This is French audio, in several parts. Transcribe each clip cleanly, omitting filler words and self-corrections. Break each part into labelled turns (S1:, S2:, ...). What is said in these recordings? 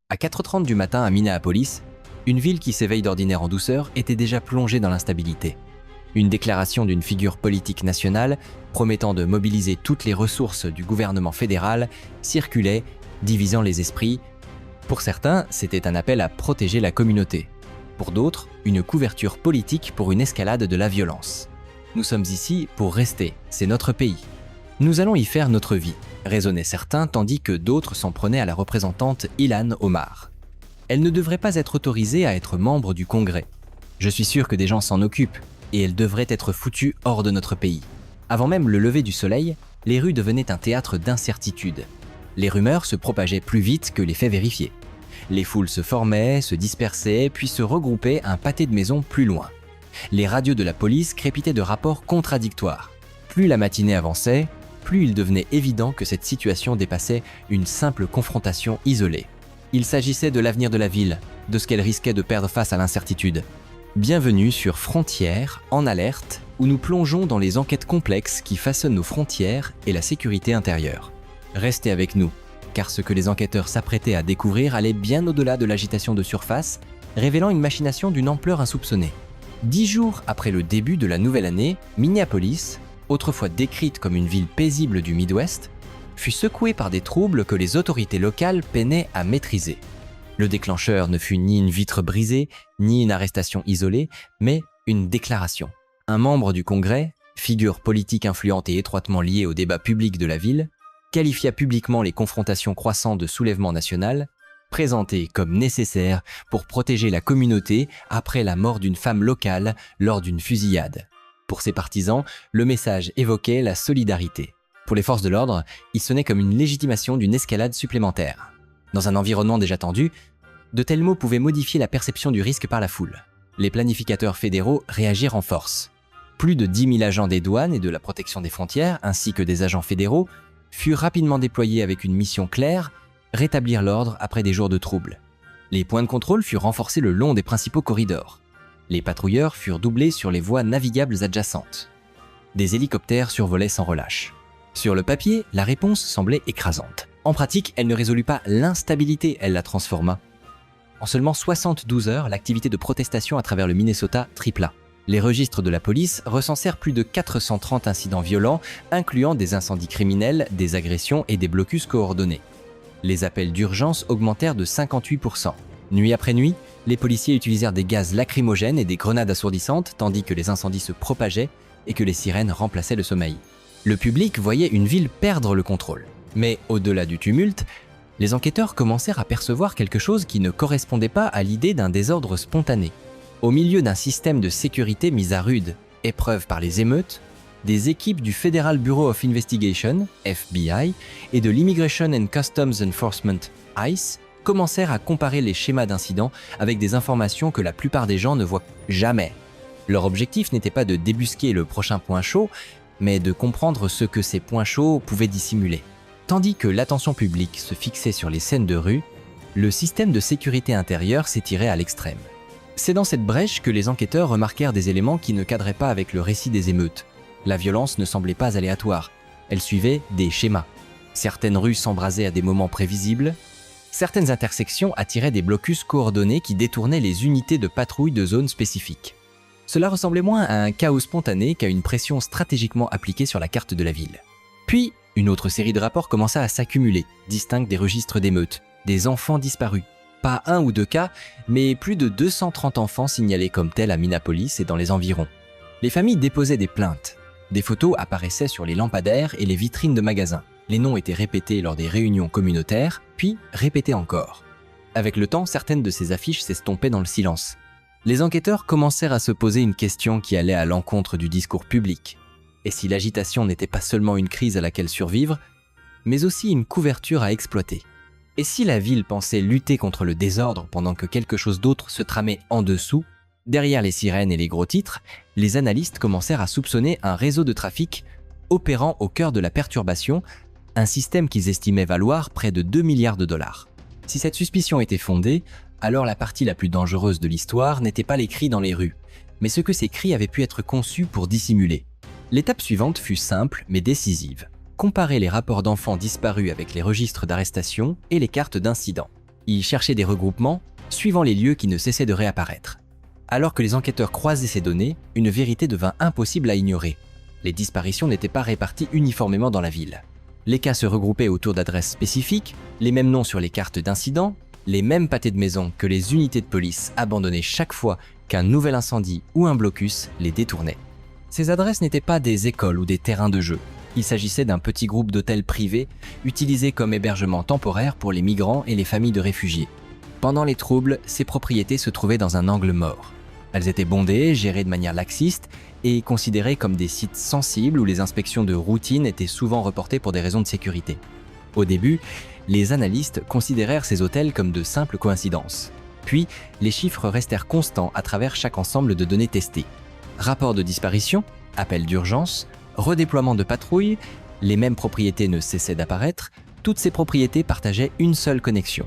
S1: À 4h30 du matin à Minneapolis, une ville qui s'éveille d'ordinaire en douceur était déjà plongée dans l'instabilité. Une déclaration d'une figure politique nationale promettant de mobiliser toutes les ressources du gouvernement fédéral circulait, divisant les esprits. Pour certains, c'était un appel à protéger la communauté. Pour d'autres, une couverture politique pour une escalade de la violence. Nous sommes ici pour rester, c'est notre pays. Nous allons y faire notre vie, raisonnaient certains, tandis que d'autres s'en prenaient à la représentante Ilhan Omar. Elle ne devrait pas être autorisée à être membre du Congrès. Je suis sûr que des gens s'en occupent, et elle devrait être foutue hors de notre pays. Avant même le lever du soleil, les rues devenaient un théâtre d'incertitude. Les rumeurs se propageaient plus vite que les faits vérifiés. Les foules se formaient, se dispersaient, puis se regroupaient un pâté de maisons plus loin. Les radios de la police crépitaient de rapports contradictoires. Plus la matinée avançait, plus il devenait évident que cette situation dépassait une simple confrontation isolée. Il s'agissait de l'avenir de la ville, de ce qu'elle risquait de perdre face à l'incertitude. Bienvenue sur Frontières, en alerte, où nous plongeons dans les enquêtes complexes qui façonnent nos frontières et la sécurité intérieure. Restez avec nous, car ce que les enquêteurs s'apprêtaient à découvrir allait bien au-delà de l'agitation de surface, révélant une machination d'une ampleur insoupçonnée. 10 jours après le début de la nouvelle année, Minneapolis, autrefois décrite comme une ville paisible du Midwest, fut secouée par des troubles que les autorités locales peinaient à maîtriser. Le déclencheur ne fut ni une vitre brisée, ni une arrestation isolée, mais une déclaration. Un membre du Congrès, figure politique influente et étroitement liée au débat public de la ville, qualifia publiquement les confrontations croissantes de soulèvement national, présentées comme nécessaires pour protéger la communauté après la mort d'une femme locale lors d'une fusillade. Pour ses partisans, le message évoquait la solidarité. Pour les forces de l'ordre, il sonnait comme une légitimation d'une escalade supplémentaire. Dans un environnement déjà tendu, de tels mots pouvaient modifier la perception du risque par la foule. Les planificateurs fédéraux réagirent en force. Plus de 10 000 agents des douanes et de la protection des frontières, ainsi que des agents fédéraux, furent rapidement déployés avec une mission claire, rétablir l'ordre après des jours de troubles. Les points de contrôle furent renforcés le long des principaux corridors. Les patrouilleurs furent doublés sur les voies navigables adjacentes. Des hélicoptères survolaient sans relâche. Sur le papier, la réponse semblait écrasante. En pratique, elle ne résolut pas l'instabilité, elle la transforma. En seulement 72 heures, l'activité de protestation à travers le Minnesota tripla. Les registres de la police recensèrent plus de 430 incidents violents, incluant des incendies criminels, des agressions et des blocus coordonnés. Les appels d'urgence augmentèrent de 58%. Nuit après nuit, les policiers utilisèrent des gaz lacrymogènes et des grenades assourdissantes, tandis que les incendies se propageaient et que les sirènes remplaçaient le sommeil. Le public voyait une ville perdre le contrôle. Mais au-delà du tumulte, les enquêteurs commencèrent à percevoir quelque chose qui ne correspondait pas à l'idée d'un désordre spontané. Au milieu d'un système de sécurité mis à rude épreuve par les émeutes, des équipes du Federal Bureau of Investigation, FBI, et de l'Immigration and Customs Enforcement, ICE, commencèrent à comparer les schémas d'incidents avec des informations que la plupart des gens ne voient jamais. Leur objectif n'était pas de débusquer le prochain point chaud, mais de comprendre ce que ces points chauds pouvaient dissimuler. Tandis que l'attention publique se fixait sur les scènes de rue, le système de sécurité intérieure s'étirait à l'extrême. C'est dans cette brèche que les enquêteurs remarquèrent des éléments qui ne cadraient pas avec le récit des émeutes. La violence ne semblait pas aléatoire, elle suivait des schémas. Certaines rues s'embrasaient à des moments prévisibles, certaines intersections attiraient des blocus coordonnés qui détournaient les unités de patrouille de zones spécifiques. Cela ressemblait moins à un chaos spontané qu'à une pression stratégiquement appliquée sur la carte de la ville. Puis, une autre série de rapports commença à s'accumuler, distincts des registres d'émeutes, des enfants disparus. Pas un ou deux cas, mais plus de 230 enfants signalés comme tels à Minneapolis et dans les environs. Les familles déposaient des plaintes. Des photos apparaissaient sur les lampadaires et les vitrines de magasins. Les noms étaient répétés lors des réunions communautaires, puis répétés encore. Avec le temps, certaines de ces affiches s'estompaient dans le silence. Les enquêteurs commencèrent à se poser une question qui allait à l'encontre du discours public. Et si l'agitation n'était pas seulement une crise à laquelle survivre, mais aussi une couverture à exploiter? Et si la ville pensait lutter contre le désordre pendant que quelque chose d'autre se tramait en dessous, derrière les sirènes et les gros titres, les analystes commencèrent à soupçonner un réseau de trafic opérant au cœur de la perturbation, un système qu'ils estimaient valoir près de 2 milliards de dollars. Si cette suspicion était fondée, alors la partie la plus dangereuse de l'histoire n'était pas les cris dans les rues, mais ce que ces cris avaient pu être conçus pour dissimuler. L'étape suivante fut simple mais décisive. Comparer les rapports d'enfants disparus avec les registres d'arrestation et les cartes d'incidents. Ils cherchaient des regroupements, suivant les lieux qui ne cessaient de réapparaître. Alors que les enquêteurs croisaient ces données, une vérité devint impossible à ignorer. Les disparitions n'étaient pas réparties uniformément dans la ville. Les cas se regroupaient autour d'adresses spécifiques, les mêmes noms sur les cartes d'incidents, les mêmes pâtés de maison que les unités de police abandonnaient chaque fois qu'un nouvel incendie ou un blocus les détournait. Ces adresses n'étaient pas des écoles ou des terrains de jeu. Il s'agissait d'un petit groupe d'hôtels privés utilisés comme hébergement temporaire pour les migrants et les familles de réfugiés. Pendant les troubles, ces propriétés se trouvaient dans un angle mort. Elles étaient bondées, gérées de manière laxiste et considérées comme des sites sensibles où les inspections de routine étaient souvent reportées pour des raisons de sécurité. Au début, les analystes considérèrent ces hôtels comme de simples coïncidences. Puis, les chiffres restèrent constants à travers chaque ensemble de données testées. Rapports de disparition, appels d'urgence, redéploiement de patrouilles, les mêmes propriétés ne cessaient d'apparaître, toutes ces propriétés partageaient une seule connexion.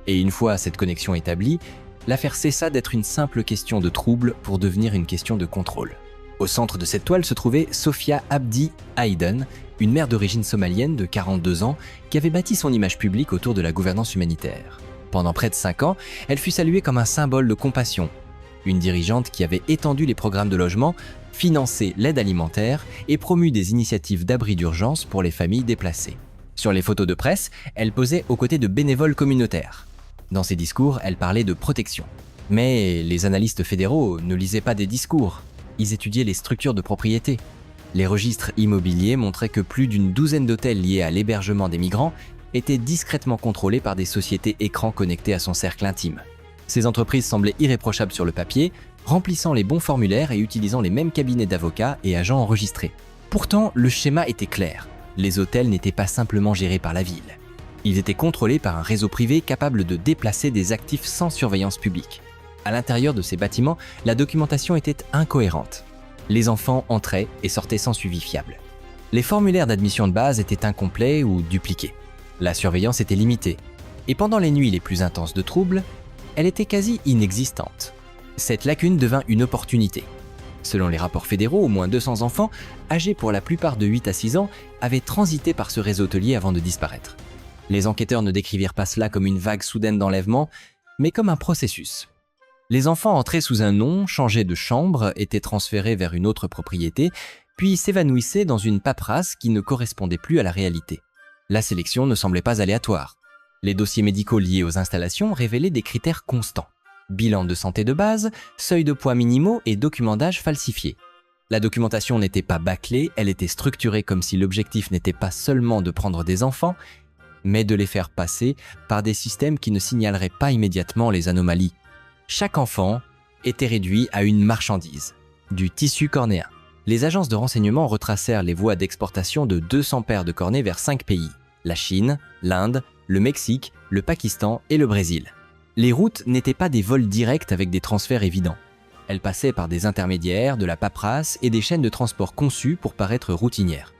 S1: Et une fois cette connexion établie, l'affaire cessa d'être une simple question de trouble pour devenir une question de contrôle. Au centre de cette toile se trouvait Sophia Abdi Aydin, une mère d'origine somalienne de 42 ans qui avait bâti son image publique autour de la gouvernance humanitaire. Pendant près de 5 ans, elle fut saluée comme un symbole de compassion. Une dirigeante qui avait étendu les programmes de logement, financé l'aide alimentaire et promu des initiatives d'abri d'urgence pour les familles déplacées. Sur les photos de presse, elle posait aux côtés de bénévoles communautaires. Dans ses discours, elle parlait de protection. Mais les analystes fédéraux ne lisaient pas des discours, ils étudiaient les structures de propriété. Les registres immobiliers montraient que plus d'une douzaine d'hôtels liés à l'hébergement des migrants étaient discrètement contrôlés par des sociétés écrans connectées à son cercle intime. Ces entreprises semblaient irréprochables sur le papier, remplissant les bons formulaires et utilisant les mêmes cabinets d'avocats et agents enregistrés. Pourtant, le schéma était clair. Les hôtels n'étaient pas simplement gérés par la ville. Ils étaient contrôlés par un réseau privé capable de déplacer des actifs sans surveillance publique. À l'intérieur de ces bâtiments, la documentation était incohérente. Les enfants entraient et sortaient sans suivi fiable. Les formulaires d'admission de base étaient incomplets ou dupliqués. La surveillance était limitée. Et pendant les nuits les plus intenses de troubles, elle était quasi inexistante. Cette lacune devint une opportunité. Selon les rapports fédéraux, au moins 200 enfants, âgés pour la plupart de 8 à 6 ans, avaient transité par ce réseau hôtelier avant de disparaître. Les enquêteurs ne décrivirent pas cela comme une vague soudaine d'enlèvement, mais comme un processus. Les enfants entraient sous un nom, changeaient de chambre, étaient transférés vers une autre propriété, puis s'évanouissaient dans une paperasse qui ne correspondait plus à la réalité. La sélection ne semblait pas aléatoire. Les dossiers médicaux liés aux installations révélaient des critères constants. Bilan de santé de base, seuil de poids minimaux et documents d'âge falsifiés. La documentation n'était pas bâclée, elle était structurée comme si l'objectif n'était pas seulement de prendre des enfants, mais de les faire passer par des systèmes qui ne signaleraient pas immédiatement les anomalies. Chaque enfant était réduit à une marchandise, du tissu cornéen. Les agences de renseignement retracèrent les voies d'exportation de 200 paires de cornets vers 5 pays, la Chine, l'Inde, le Mexique, le Pakistan et le Brésil. Les routes n'étaient pas des vols directs avec des transferts évidents. Elles passaient par des intermédiaires, de la paperasse et des chaînes de transport conçues pour paraître routinières.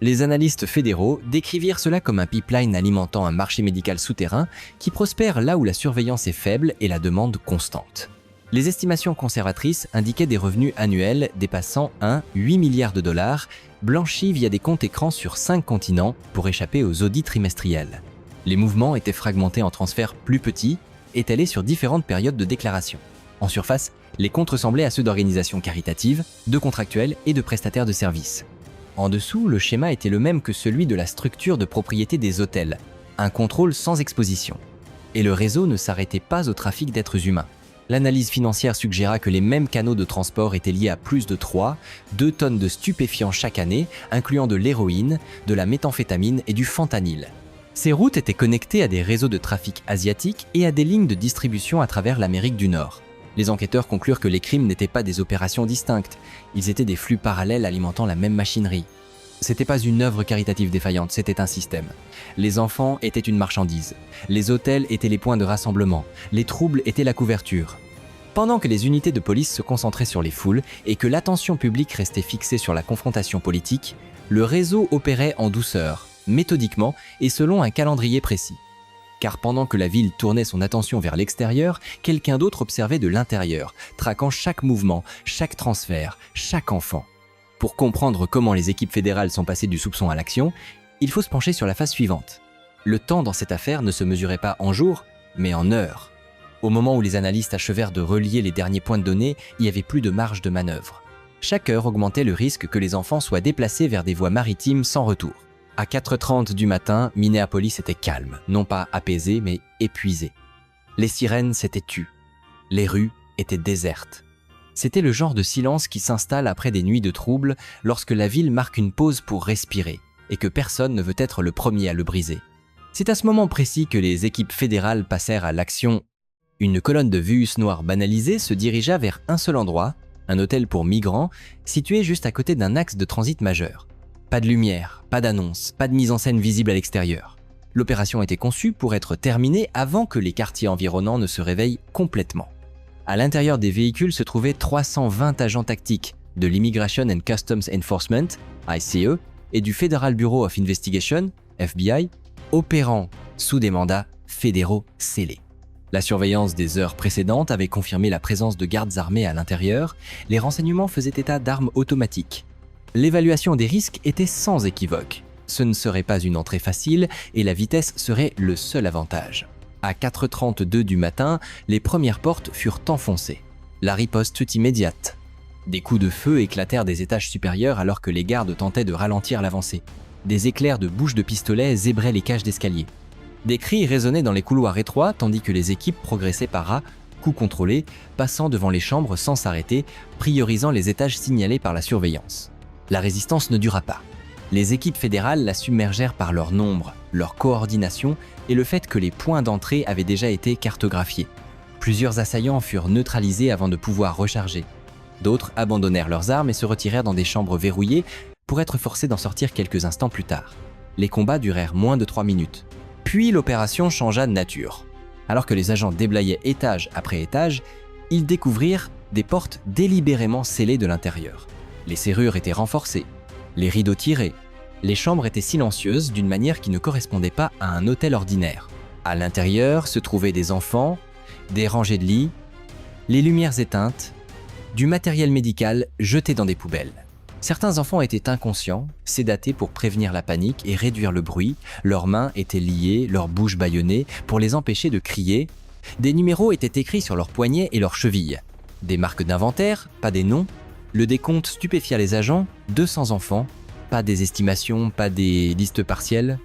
S1: Les analystes fédéraux décrivirent cela comme un pipeline alimentant un marché médical souterrain qui prospère là où la surveillance est faible et la demande constante. Les estimations conservatrices indiquaient des revenus annuels dépassant 8 milliards de dollars, blanchis via des comptes écrans sur 5 continents pour échapper aux audits trimestriels. Les mouvements étaient fragmentés en transferts plus petits, étalés sur différentes périodes de déclaration. En surface, les comptes ressemblaient à ceux d'organisations caritatives, de contractuels et de prestataires de services. En dessous, le schéma était le même que celui de la structure de propriété des hôtels, un contrôle sans exposition. Et le réseau ne s'arrêtait pas au trafic d'êtres humains. L'analyse financière suggéra que les mêmes canaux de transport étaient liés à plus de 2 tonnes de stupéfiants chaque année, incluant de l'héroïne, de la méthamphétamine et du fentanyl. Ces routes étaient connectées à des réseaux de trafic asiatiques et à des lignes de distribution à travers l'Amérique du Nord. Les enquêteurs conclurent que les crimes n'étaient pas des opérations distinctes, ils étaient des flux parallèles alimentant la même machinerie. C'était pas une œuvre caritative défaillante, c'était un système. Les enfants étaient une marchandise, les hôtels étaient les points de rassemblement, les troubles étaient la couverture. Pendant que les unités de police se concentraient sur les foules et que l'attention publique restait fixée sur la confrontation politique, le réseau opérait en douceur, méthodiquement et selon un calendrier précis. Car pendant que la ville tournait son attention vers l'extérieur, quelqu'un d'autre observait de l'intérieur, traquant chaque mouvement, chaque transfert, chaque enfant. Pour comprendre comment les équipes fédérales sont passées du soupçon à l'action, il faut se pencher sur la phase suivante. Le temps dans cette affaire ne se mesurait pas en jours, mais en heures. Au moment où les analystes achevèrent de relier les derniers points de données, il n'y avait plus de marge de manœuvre. Chaque heure augmentait le risque que les enfants soient déplacés vers des voies maritimes sans retour. À 4h30 du matin, Minneapolis était calme, non pas apaisé, mais épuisé. Les sirènes s'étaient tues. Les rues étaient désertes. C'était le genre de silence qui s'installe après des nuits de troubles lorsque la ville marque une pause pour respirer et que personne ne veut être le premier à le briser. C'est à ce moment précis que les équipes fédérales passèrent à l'action. Une colonne de Vuus noirs banalisés se dirigea vers un seul endroit, un hôtel pour migrants, situé juste à côté d'un axe de transit majeur. Pas de lumière, pas d'annonce, pas de mise en scène visible à l'extérieur. L'opération était conçue pour être terminée avant que les quartiers environnants ne se réveillent complètement. À l'intérieur des véhicules se trouvaient 320 agents tactiques de l'Immigration and Customs Enforcement, ICE, et du Federal Bureau of Investigation, FBI, opérant sous des mandats fédéraux scellés. La surveillance des heures précédentes avait confirmé la présence de gardes armés à l'intérieur, les renseignements faisaient état d'armes automatiques. L'évaluation des risques était sans équivoque. Ce ne serait pas une entrée facile et la vitesse serait le seul avantage. À 4h32 du matin, les premières portes furent enfoncées. La riposte fut immédiate. Des coups de feu éclatèrent des étages supérieurs alors que les gardes tentaient de ralentir l'avancée. Des éclairs de bouches de pistolet zébraient les cages d'escalier. Des cris résonnaient dans les couloirs étroits tandis que les équipes progressaient par A, coups contrôlés, passant devant les chambres sans s'arrêter, priorisant les étages signalés par la surveillance. La résistance ne dura pas. Les équipes fédérales la submergèrent par leur nombre, leur coordination et le fait que les points d'entrée avaient déjà été cartographiés. Plusieurs assaillants furent neutralisés avant de pouvoir recharger. D'autres abandonnèrent leurs armes et se retirèrent dans des chambres verrouillées pour être forcés d'en sortir quelques instants plus tard. Les combats durèrent moins de 3 minutes. Puis l'opération changea de nature. Alors que les agents déblayaient étage après étage, ils découvrirent des portes délibérément scellées de l'intérieur. Les serrures étaient renforcées, les rideaux tirés. Les chambres étaient silencieuses d'une manière qui ne correspondait pas à un hôtel ordinaire. À l'intérieur se trouvaient des enfants, des rangées de lits, les lumières éteintes, du matériel médical jeté dans des poubelles. Certains enfants étaient inconscients, sédatés pour prévenir la panique et réduire le bruit, leurs mains étaient liées, leurs bouches bâillonnées pour les empêcher de crier. Des numéros étaient écrits sur leurs poignets et leurs chevilles. Des marques d'inventaire, pas des noms. Le décompte stupéfia les agents, 200 enfants, pas des estimations, pas des listes partielles.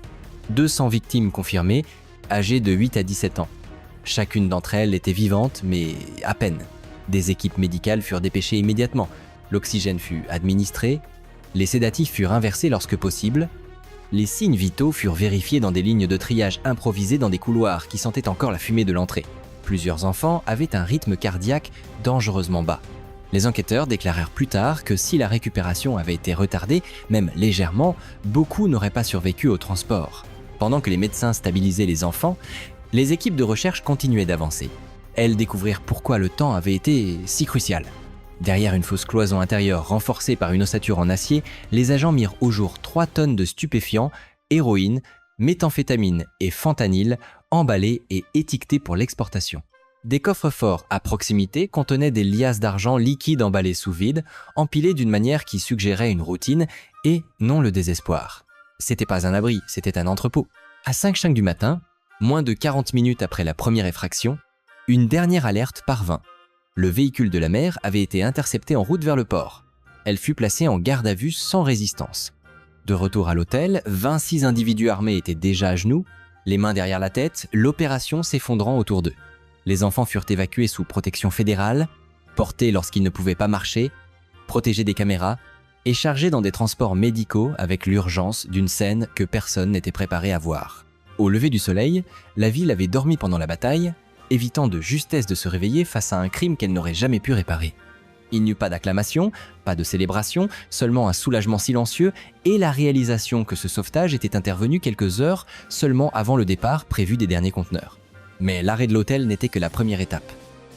S1: 200 victimes confirmées, âgées de 8 à 17 ans. Chacune d'entre elles était vivante, mais à peine. Des équipes médicales furent dépêchées immédiatement. L'oxygène fut administré, les sédatifs furent inversés lorsque possible, les signes vitaux furent vérifiés dans des lignes de triage improvisées dans des couloirs qui sentaient encore la fumée de l'entrée. Plusieurs enfants avaient un rythme cardiaque dangereusement bas. Les enquêteurs déclarèrent plus tard que si la récupération avait été retardée, même légèrement, beaucoup n'auraient pas survécu au transport. Pendant que les médecins stabilisaient les enfants, les équipes de recherche continuaient d'avancer. Elles découvrirent pourquoi le temps avait été si crucial. Derrière une fausse cloison intérieure renforcée par une ossature en acier, les agents mirent au jour 3 tonnes de stupéfiants, héroïne, méthamphétamine et fentanyl emballés et étiquetés pour l'exportation. Des coffres-forts à proximité contenaient des liasses d'argent liquide emballées sous vide, empilées d'une manière qui suggérait une routine et non le désespoir. C'était pas un abri, c'était un entrepôt. À 5h du matin, moins de 40 minutes après la première effraction, une dernière alerte parvint. Le véhicule de la mère avait été intercepté en route vers le port. Elle fut placée en garde à vue sans résistance. De retour à l'hôtel, 26 individus armés étaient déjà à genoux, les mains derrière la tête, l'opération s'effondrant autour d'eux. Les enfants furent évacués sous protection fédérale, portés lorsqu'ils ne pouvaient pas marcher, protégés des caméras et chargés dans des transports médicaux avec l'urgence d'une scène que personne n'était préparé à voir. Au lever du soleil, la ville avait dormi pendant la bataille, évitant de justesse de se réveiller face à un crime qu'elle n'aurait jamais pu réparer. Il n'y eut pas d'acclamation, pas de célébration, seulement un soulagement silencieux et la réalisation que ce sauvetage était intervenu quelques heures seulement avant le départ prévu des derniers conteneurs. Mais l'arrêt de l'hôtel n'était que la première étape.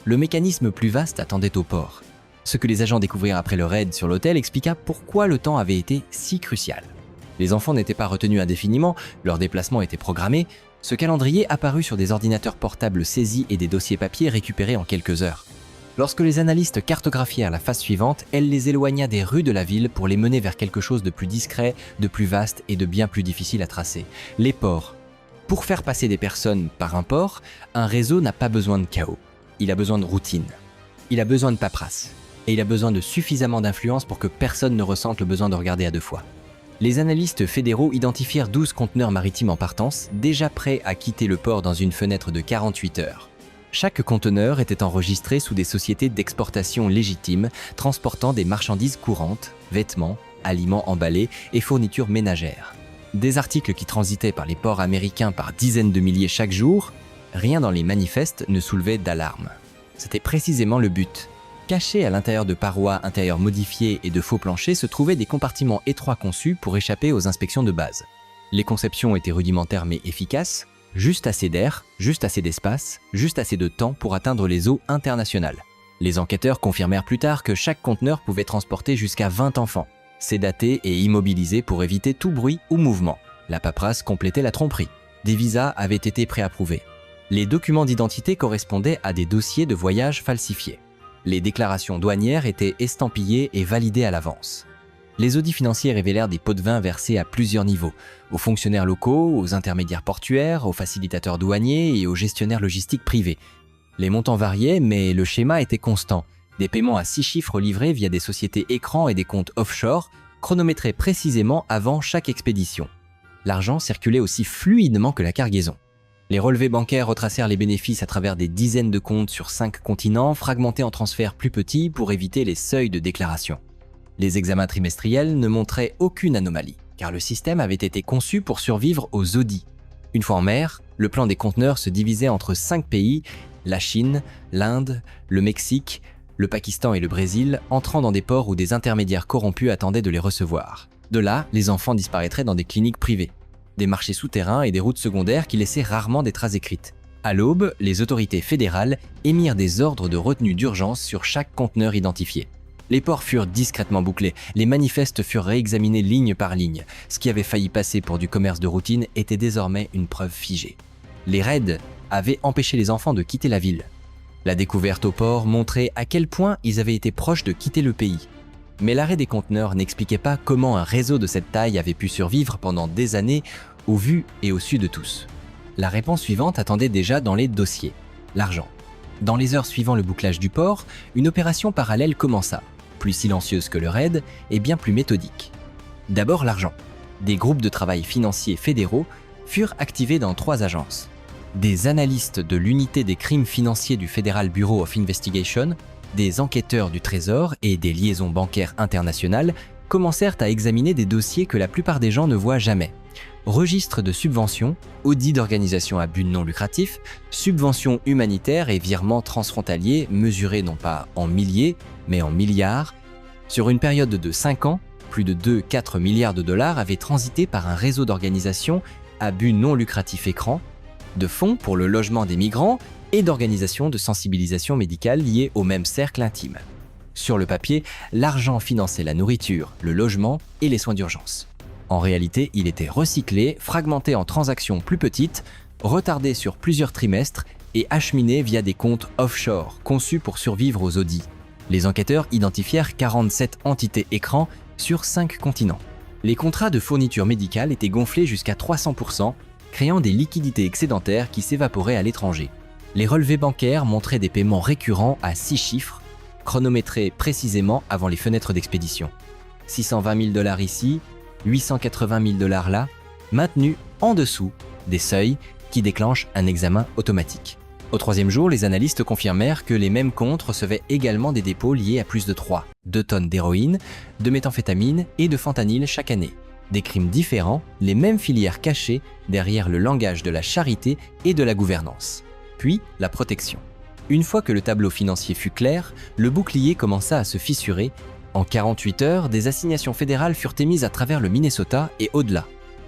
S1: Le mécanisme plus vaste attendait au port. Ce que les agents découvrirent après le raid sur l'hôtel expliqua pourquoi le temps avait été si crucial. Les enfants n'étaient pas retenus indéfiniment, leur déplacement était programmé. Ce calendrier apparut sur des ordinateurs portables saisis et des dossiers papier récupérés en quelques heures. Lorsque les analystes cartographièrent la phase suivante, elle les éloigna des rues de la ville pour les mener vers quelque chose de plus discret, de plus vaste et de bien plus difficile à tracer. Les ports. Pour faire passer des personnes par un port, un réseau n'a pas besoin de chaos. Il a besoin de routine. Il a besoin de paperasse. Et il a besoin de suffisamment d'influence pour que personne ne ressente le besoin de regarder à deux fois. Les analystes fédéraux identifièrent 12 conteneurs maritimes en partance, déjà prêts à quitter le port dans une fenêtre de 48 heures. Chaque conteneur était enregistré sous des sociétés d'exportation légitimes, transportant des marchandises courantes, vêtements, aliments emballés et fournitures ménagères. Des articles qui transitaient par les ports américains par dizaines de milliers chaque jour, rien dans les manifestes ne soulevait d'alarme. C'était précisément le but. Cachés à l'intérieur de parois intérieures modifiées et de faux planchers se trouvaient des compartiments étroits conçus pour échapper aux inspections de base. Les conceptions étaient rudimentaires mais efficaces, juste assez d'air, juste assez d'espace, juste assez de temps pour atteindre les eaux internationales. Les enquêteurs confirmèrent plus tard que chaque conteneur pouvait transporter jusqu'à 20 enfants, sédatés et immobilisés pour éviter tout bruit ou mouvement. La paperasse complétait la tromperie. Des visas avaient été préapprouvés. Les documents d'identité correspondaient à des dossiers de voyage falsifiés. Les déclarations douanières étaient estampillées et validées à l'avance. Les audits financiers révélèrent des pots de vin versés à plusieurs niveaux, aux fonctionnaires locaux, aux intermédiaires portuaires, aux facilitateurs douaniers et aux gestionnaires logistiques privés. Les montants variaient, mais le schéma était constant. Des paiements à 6 chiffres livrés via des sociétés écrans et des comptes offshore, chronométrés précisément avant chaque expédition. L'argent circulait aussi fluidement que la cargaison. Les relevés bancaires retracèrent les bénéfices à travers des dizaines de comptes sur 5 continents, fragmentés en transferts plus petits pour éviter les seuils de déclaration. Les examens trimestriels ne montraient aucune anomalie, car le système avait été conçu pour survivre aux audits. Une fois en mer, le plan des conteneurs se divisait entre 5 pays, la Chine, l'Inde, le Mexique, le Pakistan et le Brésil, entrant dans des ports où des intermédiaires corrompus attendaient de les recevoir. De là, les enfants disparaîtraient dans des cliniques privées, des marchés souterrains et des routes secondaires qui laissaient rarement des traces écrites. À l'aube, les autorités fédérales émirent des ordres de retenue d'urgence sur chaque conteneur identifié. Les ports furent discrètement bouclés, les manifestes furent réexaminés ligne par ligne. Ce qui avait failli passer pour du commerce de routine était désormais une preuve figée. Les raids avaient empêché les enfants de quitter la ville. La découverte au port montrait à quel point ils avaient été proches de quitter le pays. Mais l'arrêt des conteneurs n'expliquait pas comment un réseau de cette taille avait pu survivre pendant des années au vu et au su de tous. La réponse suivante attendait déjà dans les dossiers, l'argent. Dans les heures suivant le bouclage du port, une opération parallèle commença, plus silencieuse que le raid et bien plus méthodique. D'abord l'argent. Des groupes de travail financiers fédéraux furent activés dans 3 agences. Des analystes de l'unité des crimes financiers du Federal Bureau of Investigation, des enquêteurs du Trésor et des liaisons bancaires internationales commencèrent à examiner des dossiers que la plupart des gens ne voient jamais. Registres de subventions, audits d'organisations à but non lucratif, subventions humanitaires et virements transfrontaliers mesurés non pas en milliers, mais en milliards. Sur une période de 5 ans, plus de 2-4 milliards de dollars avaient transité par un réseau d'organisations à but non lucratif écran, de fonds pour le logement des migrants et d'organisations de sensibilisation médicale liées au même cercle intime. Sur le papier, l'argent finançait la nourriture, le logement et les soins d'urgence. En réalité, il était recyclé, fragmenté en transactions plus petites, retardé sur plusieurs trimestres et acheminé via des comptes offshore conçus pour survivre aux audits. Les enquêteurs identifièrent 47 entités écrans sur 5 continents. Les contrats de fourniture médicale étaient gonflés jusqu'à 300%, créant des liquidités excédentaires qui s'évaporaient à l'étranger. Les relevés bancaires montraient des paiements récurrents à 6 chiffres, chronométrés précisément avant les fenêtres d'expédition. 620 000 $ ici, 880 000 $ là, maintenus en dessous des seuils qui déclenchent un examen automatique. Au 3e jour, les analystes confirmèrent que les mêmes comptes recevaient également des dépôts liés à plus de 2 tonnes d'héroïne, de méthamphétamine et de fentanyl chaque année. Des crimes différents, les mêmes filières cachées derrière le langage de la charité et de la gouvernance. Puis, la protection. Une fois que le tableau financier fut clair, le bouclier commença à se fissurer. En 48 heures, des assignations fédérales furent émises à travers le Minnesota et au-delà.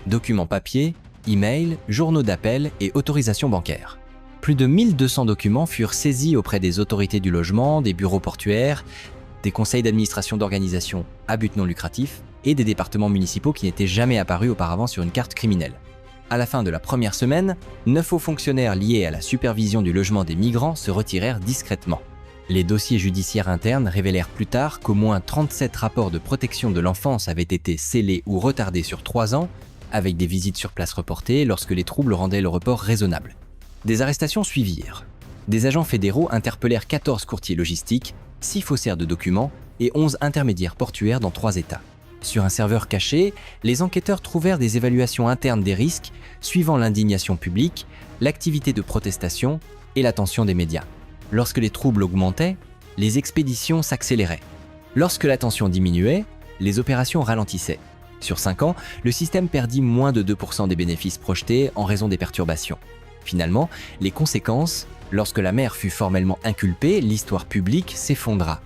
S1: Documents papier, emails, journaux d'appel et autorisations bancaires. Plus de 1200 documents furent saisis auprès des autorités du logement, des bureaux portuaires, des conseils d'administration d'organisations à but non lucratif et des départements municipaux qui n'étaient jamais apparus auparavant sur une carte criminelle. À la fin de la première semaine, 9 hauts fonctionnaires liés à la supervision du logement des migrants se retirèrent discrètement. Les dossiers judiciaires internes révélèrent plus tard qu'au moins 37 rapports de protection de l'enfance avaient été scellés ou retardés sur 3 ans, avec des visites sur place reportées lorsque les troubles rendaient le report raisonnable. Des arrestations suivirent. Des agents fédéraux interpellèrent 14 courtiers logistiques, 6 faussaires de documents et 11 intermédiaires portuaires dans 3 États. Sur un serveur caché, les enquêteurs trouvèrent des évaluations internes des risques suivant l'indignation publique, l'activité de protestation et l'attention des médias. Lorsque les troubles augmentaient, les expéditions s'accéléraient. Lorsque la tension diminuait, les opérations ralentissaient. Sur 5 ans, le système perdit moins de 2% des bénéfices projetés en raison des perturbations. Finalement, les conséquences, lorsque la mère fut formellement inculpée, l'histoire publique s'effondra.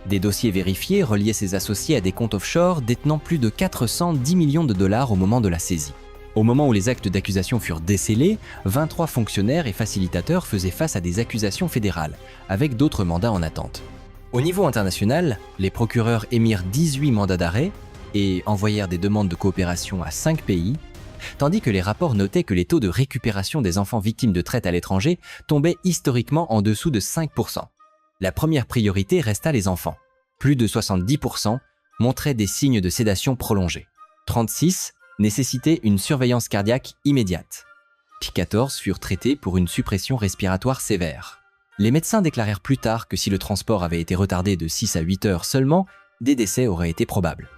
S1: Des dossiers vérifiés reliaient ses associés à des comptes offshore détenant plus de 410 millions de dollars au moment de la saisie. Au moment où les actes d'accusation furent décelés, 23 fonctionnaires et facilitateurs faisaient face à des accusations fédérales, avec d'autres mandats en attente. Au niveau international, les procureurs émirent 18 mandats d'arrêt et envoyèrent des demandes de coopération à 5 pays, tandis que les rapports notaient que les taux de récupération des enfants victimes de traite à l'étranger tombaient historiquement en dessous de 5%. La première priorité resta les enfants. Plus de 70% montraient des signes de sédation prolongée. 36 nécessitaient une surveillance cardiaque immédiate. Puis 14 furent traités pour une suppression respiratoire sévère. Les médecins déclarèrent plus tard que si le transport avait été retardé de 6 à 8 heures seulement, des décès auraient été probables.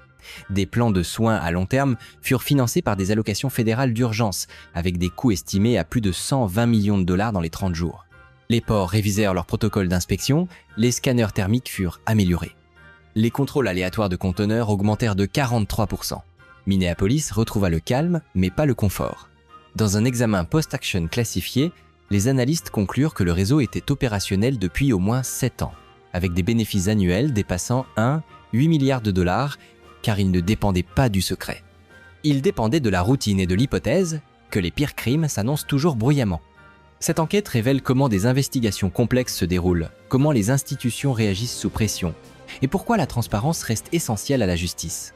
S1: Des plans de soins à long terme furent financés par des allocations fédérales d'urgence, avec des coûts estimés à plus de 120 millions de dollars dans les 30 jours. Les ports révisèrent leurs protocoles d'inspection, les scanners thermiques furent améliorés. Les contrôles aléatoires de conteneurs augmentèrent de 43%. Minneapolis retrouva le calme, mais pas le confort. Dans un examen post-action classifié, les analystes conclurent que le réseau était opérationnel depuis au moins 7 ans, avec des bénéfices annuels dépassant 8 milliards de dollars, car il ne dépendait pas du secret. Il dépendait de la routine et de l'hypothèse que les pires crimes s'annoncent toujours bruyamment. Cette enquête révèle comment des investigations complexes se déroulent, comment les institutions réagissent sous pression, et pourquoi la transparence reste essentielle à la justice.